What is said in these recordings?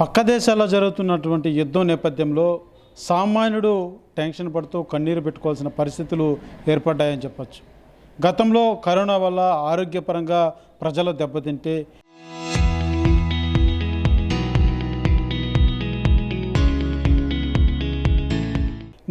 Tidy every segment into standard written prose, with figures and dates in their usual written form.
పక్క దేశాల్లో జరుగుతున్నటువంటి యుద్ధం నేపథ్యంలో సామాన్యుడు టెన్షన్ పడుతూ కన్నీరు పెట్టుకోవాల్సిన పరిస్థితులు ఏర్పడ్డాయని చెప్పచ్చు. గతంలో కరోనా వల్ల ఆరోగ్యపరంగా ప్రజలు దెబ్బతింటే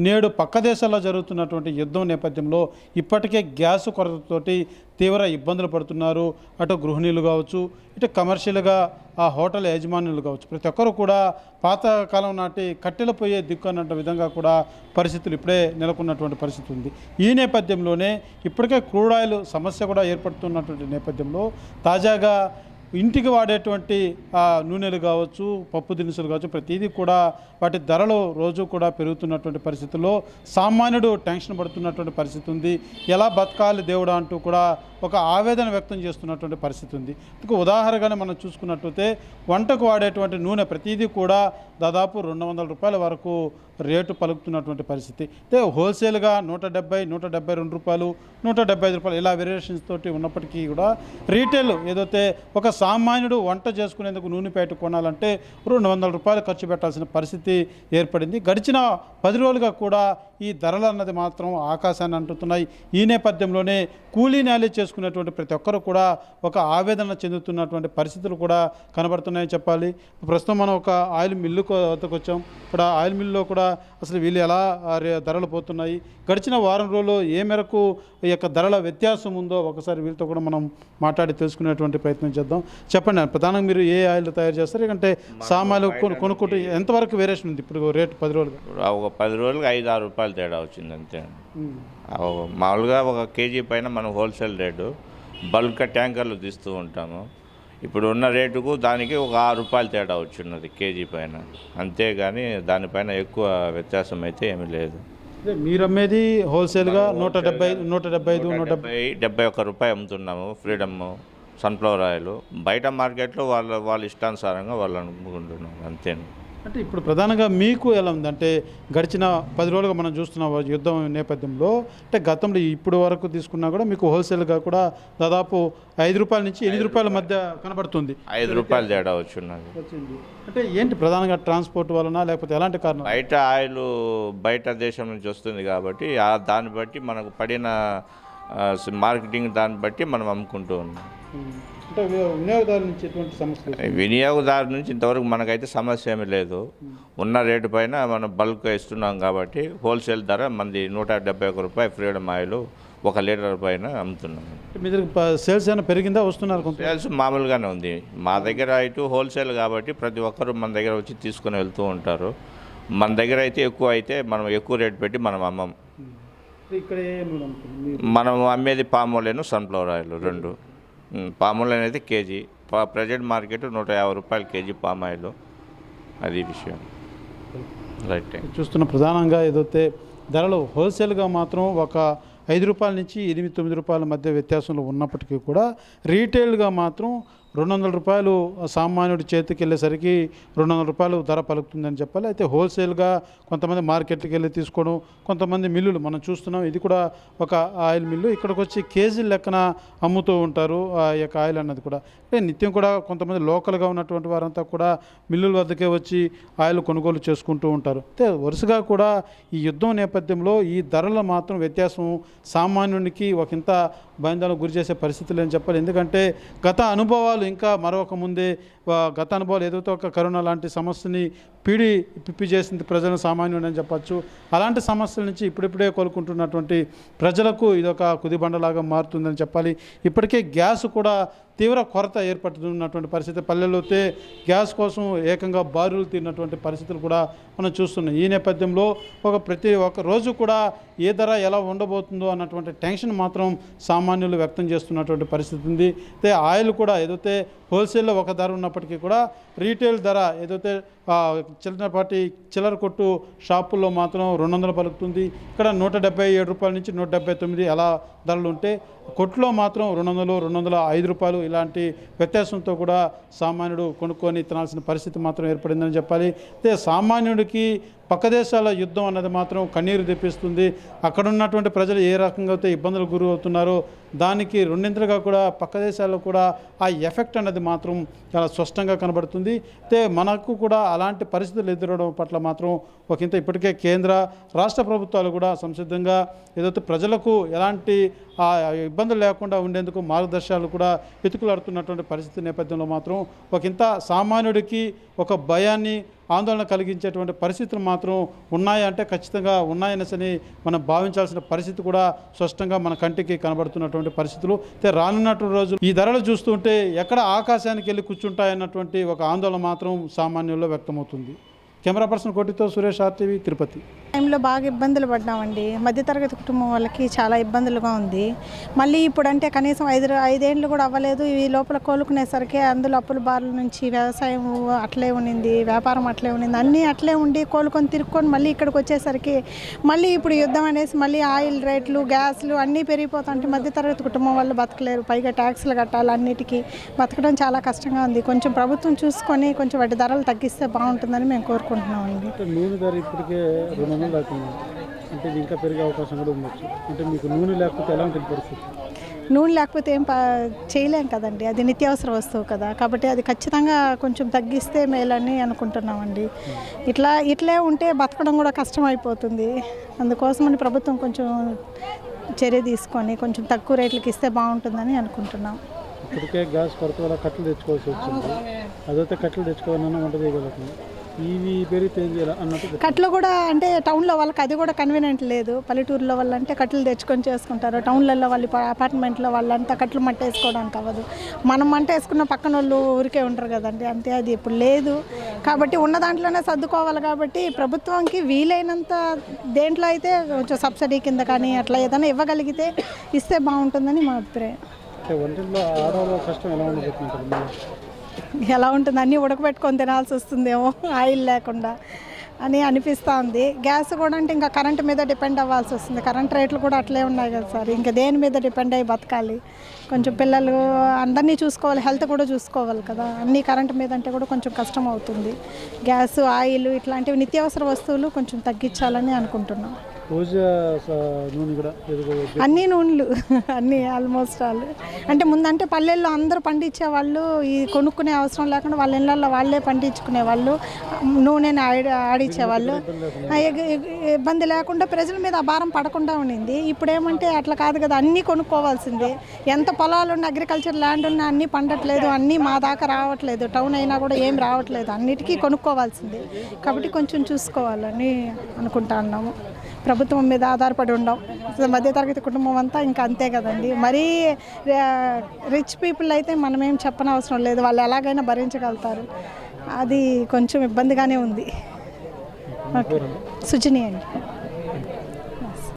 నేడు పక్క దేశాల్లో జరుగుతున్నటువంటి యుద్ధం నేపథ్యంలో ఇప్పటికే గ్యాస్ కొరతతోటి తీవ్ర ఇబ్బందులు పడుతున్నారు. అటు గృహిణీలు కావచ్చు, ఇటు కమర్షియల్గా ఆ హోటల్ యజమానులు కావచ్చు, ప్రతి ఒక్కరు కూడా పాతకాలం నాటి కట్టెల పొయ్యే దిక్కు అన్నట్టు విధంగా కూడా పరిస్థితులు ఇప్పుడే నెలకొన్నటువంటి పరిస్థితి ఉంది. ఈ నేపథ్యంలోనే ఇప్పటికే క్రూడ్ ఆయిల్ సమస్య కూడా ఏర్పడుతున్నటువంటి నేపథ్యంలో తాజాగా ఇంటికి వాడేటువంటి నూనెలు కావచ్చు, పప్పు దినుసులు కావచ్చు, ప్రతిదీ కూడా వాటి ధరలు రోజు కూడా పెరుగుతున్నటువంటి పరిస్థితుల్లో సామాన్యుడు టెన్షన్ పడుతున్నటువంటి పరిస్థితి ఉంది. ఎలా బతకాలి దేవుడా అంటూ కూడా ఒక ఆవేదన వ్యక్తం చేస్తున్నటువంటి పరిస్థితి ఉంది. ఇందుకు ఉదాహరణగానే మనం చూసుకున్నట్లయితే వంటకు వాడేటువంటి నూనె ప్రతిదీ కూడా దాదాపు 200 రూపాయల వరకు రేటు పలుకుతున్నటువంటి పరిస్థితి. అయితే హోల్సేల్గా 170, 172 రూపాయలు, 175 రూపాయలు ఇలా వేరియేషన్స్ తోటి ఉన్నప్పటికీ కూడా రీటైల్ ఏదైతే ఒక సామాన్యుడు వంట చేసుకునేందుకు నూనె ప్యాకెట్ కొనాలంటే 200 రూపాయలు ఖర్చు పెట్టాల్సిన పరిస్థితి ఏర్పడింది. గడిచిన 10 రోజులుగా కూడా ఈ ధరలు అన్నది మాత్రం ఆకాశాన్ని అంటుతున్నాయి. ఈ నేపథ్యంలోనే కూలీ నాలి చేసుకునేటువంటి ప్రతి ఒక్కరు కూడా ఒక ఆవేదన చెందుతున్నటువంటి పరిస్థితులు కూడా కనబడుతున్నాయని చెప్పాలి. ప్రస్తుతం మనం ఒక ఆయిల్ మిల్లు వద్దకు వచ్చాం. ఇక్కడ ఆయిల్ మిల్లులో కూడా అసలు వీళ్ళు ఎలా ధరలు పోతున్నాయి, గడిచిన వారం రోజుల్లో ఏ మేరకు ఈ యొక్క ధరల వ్యత్యాసం ఉందో ఒకసారి వీళ్ళతో కూడా మనం మాట్లాడి తెలుసుకునేటువంటి ప్రయత్నం చేద్దాం. చెప్పండి, ప్రధానంగా మీరు ఏ ఆయిల్ తయారు చేస్తారు, ఎందుకంటే సామాన్లు కొనుక్కుంటూ ఎంతవరకు వేరియేషన్ ఉంది ఇప్పుడు రేటు 10 రోజులు? ఒక 10 రోజులకి 5-6 రూపాయలు తేడా వచ్చింది అంతే. మామూలుగా ఒక కేజీ పైన మనం హోల్సేల్ రేటు బల్క్ ట్యాంకర్లు తీస్తూ ఉంటాము. ఇప్పుడు ఉన్న రేటుకు దానికి ఒక 6 రూపాయలు తేడా వచ్చిన్నది కేజీ పైన, అంతేగాని దానిపైన ఎక్కువ వ్యత్యాసం అయితే ఏమీ లేదు. మీరు అమ్మేది హోల్సేల్గా 175, 71 రూపాయలు అమ్ముతున్నాము ఫ్రీడమ్ సన్ఫ్లవర్ ఆయిల్. బయట మార్కెట్లో వాళ్ళ ఇష్టానుసారంగా వాళ్ళు అమ్ముకుంటున్నాము అంతే. అంటే ఇప్పుడు ప్రధానంగా మీకు ఎలా ఉంది అంటే గడిచిన 10 రోజులుగా మనం చూస్తున్న యుద్ధం నేపథ్యంలో అంటే గతంలో ఇప్పుడు వరకు తీసుకున్నా కూడా మీకు హోల్సేల్గా కూడా దాదాపు 5 రూపాయల నుంచి 8 రూపాయల మధ్య కనబడుతుంది. 5 రూపాయలు తేడా వచ్చింది. అంటే ఏంటి ప్రధానంగా ట్రాన్స్పోర్ట్ వలన లేకపోతే ఎలాంటి కారణం? బయట ఆయిల్ బయట దేశం నుంచి వస్తుంది కాబట్టి దాన్ని బట్టి మనకు పడిన మార్కెటింగ్ దాన్ని బట్టి మనం అమ్ముకుంటూ ఉన్నాం. అంటే వినియోగదారు నుంచి ఎటువంటి సమస్య? వినియోగదారు నుంచి ఇంతవరకు మనకైతే సమస్య ఏమీ లేదు. ఉన్న రేటు పైన మనం బల్క్ ఇస్తున్నాం కాబట్టి హోల్సేల్ ధర మనది 171 రూపాయలు ఫ్రీడమ్ ఆయిల్ 1 లీటర్ పైన అమ్ముతున్నాం. మీ దగ్గర సేల్స్ ఏమైనా పెరిగిందా, వస్తున్నారు? సేల్స్ మామూలుగానే ఉంది. మా దగ్గర ఇటు హోల్సేల్ కాబట్టి ప్రతి ఒక్కరు మన దగ్గర వచ్చి తీసుకొని వెళ్తూ ఉంటారు. మన దగ్గర అయితే ఎక్కువ అయితే మనం ఎక్కువ రేటు పెట్టి మనం అమ్మం. ఇక్కడ మనం అమ్మేది palm oil, sunflower oil 2. Palm oil అనేది కేజీ ప్రజెంట్ మార్కెట్ 150 రూపాయలు కేజీ పామ్ ఆయిల్. అది విషయం. రైట్. చూస్తున్న ప్రధానంగా ఏదైతే ధరలు హోల్సేల్గా మాత్రం ఒక 5 రూపాయల నుంచి 8-9 రూపాయల మధ్య వ్యత్యాసంలో ఉన్నప్పటికీ కూడా రీటైల్గా మాత్రం 200 రూపాయలు సామాన్యుడి చేతికి వెళ్ళేసరికి 200 రూపాయలు ధర పలుకుతుందని చెప్పాలి. అయితే హోల్సేల్గా కొంతమంది మార్కెట్కి వెళ్ళి తీసుకోవడం, కొంతమంది మిల్లులు మనం చూస్తున్నాం. ఇది కూడా ఒక ఆయిల్ మిల్లు, ఇక్కడికి వచ్చి కేజీల లెక్కన అమ్ముతూ ఉంటారు ఆ యొక్క ఆయిల్ అన్నది కూడా. అంటే నిత్యం కూడా కొంతమంది లోకల్గా ఉన్నటువంటి వారంతా కూడా మిల్లుల వద్దకే వచ్చి ఆయిల్ కొనుగోలు చేసుకుంటూ ఉంటారు. అయితే వరుసగా కూడా ఈ యుద్ధం నేపథ్యంలో ఈ ధరల మాత్రం వ్యత్యాసం సామాన్యునికి ఒకంత భయాందోళనకు గురి చేసే పరిస్థితులు అని చెప్పాలి. ఎందుకంటే గత అనుభవాలు ఇంకా మరొక ముందే గత అనుభవాలు ఏదైతే ఒక కరోనా లాంటి సమస్యని పిప్పి చేసింది ప్రజలను, సామాన్యుడు అని చెప్పచ్చు. అలాంటి సమస్యల నుంచి ఇప్పుడిప్పుడే కోలుకుంటున్నటువంటి ప్రజలకు ఇదొక కుదిబండలాగా మారుతుందని చెప్పాలి. ఇప్పటికే గ్యాస్ కూడా తీవ్ర కొరత ఏర్పడుతున్నటువంటి పరిస్థితి. పల్లెల్లోతే గ్యాస్ కోసం ఏకంగా బారులు తీరినటువంటి పరిస్థితులు కూడా మనం చూస్తున్నాం. ఈ నేపథ్యంలో ప్రతి ఒక్క రోజు కూడా ఏ ధర ఎలా ఉండబోతుందో అన్నటువంటి టెన్షన్ మాత్రం సామాన్యులు వ్యక్తం చేస్తున్నటువంటి పరిస్థితి ఉంది. అయితే ఆయిల్ కూడా ఏదైతే హోల్సేల్లో ఒక ధర ఉన్నప్పటికీ కూడా రీటైల్ ధర ఏదైతే చిన్నపాటి చిల్లర కొట్టు షాపుల్లో మాత్రం 200 పలుకుతుంది. ఇక్కడ 177 రూపాయల నుంచి 179 అలా ధరలు ఉంటే కొట్లో మాత్రం 200, 205 రూపాయలు ఇలాంటి వ్యత్యాసంతో కూడా సామాన్యుడు కొనుక్కొని తినాల్సిన పరిస్థితి మాత్రం ఏర్పడిందని చెప్పాలి. అయితే సామాన్యుడికి పక్క దేశాల యుద్ధం అన్నది మాత్రం కన్నీరు తెప్పిస్తుంది. అక్కడ ఉన్నటువంటి ప్రజలు ఏ రకంగా అయితే ఇబ్బందులు గురి అవుతున్నారో దానికి రెండింతలుగా కూడా పక్క దేశాల్లో కూడా ఆ ఎఫెక్ట్ అన్నది మాత్రం చాలా స్పష్టంగా కనబడుతుంది. అయితే మనకు కూడా అలాంటి పరిస్థితులు ఎదురవడం పట్ల మాత్రం ఒకంత ఇప్పటికే కేంద్ర రాష్ట్ర ప్రభుత్వాలు కూడా సంసిద్ధంగా ఏదైతే ప్రజలకు ఎలాంటి ఆ ఇబ్బందులు లేకుండా ఉండేందుకు మార్గదర్శకాలు కూడా వెతుకులాడుతున్నటువంటి పరిస్థితి నేపథ్యంలో మాత్రం ఒకంత సామాన్యుడికి ఒక భయాన్ని ఆందోళన కలిగించేటువంటి పరిస్థితులు మాత్రం ఉన్నాయంటే ఖచ్చితంగా ఉన్నాయనేసని మనం భావించాల్సిన పరిస్థితి కూడా స్పష్టంగా మన కంటికి కనబడుతున్నటువంటి పరిస్థితులు. అయితే రానున్నటువంటి రోజు ఈ ధరలు చూస్తుంటే ఎక్కడ ఆకాశానికి వెళ్ళి కూర్చుంటాయన్నటువంటి ఒక ఆందోళన మాత్రం సామాన్యుల్లో వ్యక్తమవుతుంది. కెమెరా పర్సన్ కోటితో సురేష్, RTV, తిరుపతి. టైంలో బాగా ఇబ్బందులు పడ్డామండి. మధ్యతరగతి కుటుంబం వాళ్ళకి చాలా ఇబ్బందులుగా ఉంది. మళ్ళీ ఇప్పుడంటే కనీసం 5 ఏళ్ళు కూడా అవ్వలేదు. ఈ లోపల కోలుకునేసరికి అందులో అప్పుల బారుల నుంచి వ్యవసాయం అట్లే ఉండింది, వ్యాపారం అట్లే ఉండింది, అన్నీ అట్లే ఉండి కోలుకొని తిరుక్కొని మళ్ళీ ఇక్కడికి వచ్చేసరికి మళ్ళీ ఇప్పుడు యుద్ధం అనేసి మళ్ళీ ఆయిల్ రేట్లు, గ్యాస్లు అన్నీ పెరిగిపోతుంటే మధ్యతరగతి కుటుంబం వాళ్ళు బతకలేరు. పైగా ట్యాక్స్లు కట్టాలి, అన్నిటికీ బతకడం చాలా కష్టంగా ఉంది. కొంచెం ప్రభుత్వం చూసుకొని కొంచెం వాటి ధరలు తగ్గిస్తే బాగుంటుందని మేము కోరుకుంటున్నామండి. నూనె ధర ఇప్పటికే 200 దాటింది, అంటే ఇది ఇంకా పెరిగే అవకాశం కూడా ఉండొచ్చు. అంటే మీకు నూనె లేకపోతే ఎలా ఉంటుంది పరిస్థితి? నూనె లేకపోతే ఏం చేయలేం కదండి, అది నిత్యావసర వస్తువు కదా. కాబట్టి అది ఖచ్చితంగా కొంచెం తగ్గిస్తే మేలని అనుకుంటున్నామండి. ఇట్లే ఉంటే బతకడం కూడా కష్టం అయిపోతుంది. అందుకోసమని ప్రభుత్వం కొంచెం చర్య తీసుకొని కొంచెం తక్కువ రేట్లకి ఇస్తే బాగుంటుందని అనుకుంటున్నాం. ఇప్పటికే గ్యాస్ కొరత వల్ల కట్టెలు తెచ్చుకోవాల్సి వచ్చింది. అదైతే కట్టెలు తెచ్చుకోవాలన్నా వంట చేయగలుగుతుంది. ఇవి పెరిగితే ఏం చేయాలి అన్నట్టు. కట్టెలు కూడా అంటే టౌన్లో వాళ్ళకి అది కూడా కన్వీనియంట్ లేదు. పల్లెటూరులో వాళ్ళంటే కట్టెలు తెచ్చుకొని చేసుకుంటారు. టౌన్లలో వాళ్ళు అపార్ట్మెంట్లో వాళ్ళంతా కట్టెలు మంట వేసుకోవడానికి అవ్వదు. మనం మంట వేసుకున్న పక్కన వాళ్ళు ఊరికే ఉంటారు కదండి, అంతే. అది ఇప్పుడు లేదు కాబట్టి ఉన్న దాంట్లోనే సర్దుకోవాలి. కాబట్టి ప్రభుత్వానికి వీలైనంత దేంట్లో అయితే కొంచెం సబ్సిడీ కింద కానీ అట్లా ఏదైనా ఇవ్వగలిగితే ఇస్తే బాగుంటుందని మా అభిప్రాయం. వంటల్లో ఆడవాళ్ళ కష్టం ఎలా ఉండబోతుంది? ఎలా ఉంటుంది, అన్నీ ఉడకబెట్టుకొని తినాల్సి వస్తుందేమో ఆయిల్ లేకుండా అని అనిపిస్తుంది. గ్యాస్ కూడా అంటే ఇంకా కరెంటు మీద డిపెండ్ అవ్వాల్సి వస్తుంది. కరెంట్ రేట్లు కూడా అట్లే ఉన్నాయి కదా సార్. ఇంకా దేని మీద డిపెండ్ అయ్యి బతకాలి. కొంచెం పిల్లలు అందరినీ చూసుకోవాలి, హెల్త్ కూడా చూసుకోవాలి కదా. అన్నీ కరెంటు మీద అంటే కూడా కొంచెం కష్టం అవుతుంది. గ్యాస్, ఆయిల్ ఇట్లాంటివి నిత్యావసర వస్తువులు కొంచెం తగ్గించాలని అనుకుంటున్నాం. అన్ని నూనెలు అన్నీ ఆల్మోస్ట్ ఆల్ అంటే ముందంటే పల్లెల్లో అందరూ పండించే వాళ్ళు, ఈ కొనుక్కునే అవసరం లేకుండా వాళ్ళ ఇళ్ళల్లో వాళ్ళే పండించుకునే వాళ్ళు, నూనెని ఆడిచ్చేవాళ్ళు. ఇబ్బంది లేకుండా ప్రజల మీద ఆ భారం పడకుండా ఉండింది. ఇప్పుడు ఏమంటే అట్లా కాదు కదా, అన్నీ కొనుక్కోవాల్సిందే. ఎంత పొలాలు ఉన్న అగ్రికల్చర్ ల్యాండ్ ఉన్నా అన్నీ పండట్లేదు, అన్నీ మా దాకా రావట్లేదు. టౌన్ అయినా కూడా ఏం రావట్లేదు, అన్నిటికీ కొనుక్కోవాల్సిందే. కాబట్టి కొంచెం చూసుకోవాలని అనుకుంటా ఉన్నాము. ప్రభుత్వం మీద ఆధారపడి ఉండం. మధ్యతరగతి కుటుంబం అంతా ఇంకా అంతే కదండి. మరీ రిచ్ పీపుల్ అయితే మనమేం చెప్పనవసరం లేదు, వాళ్ళు ఎలాగైనా భరించగలుగుతారు. అది కొంచెం ఇబ్బందిగానే ఉంది. సుజని అండి.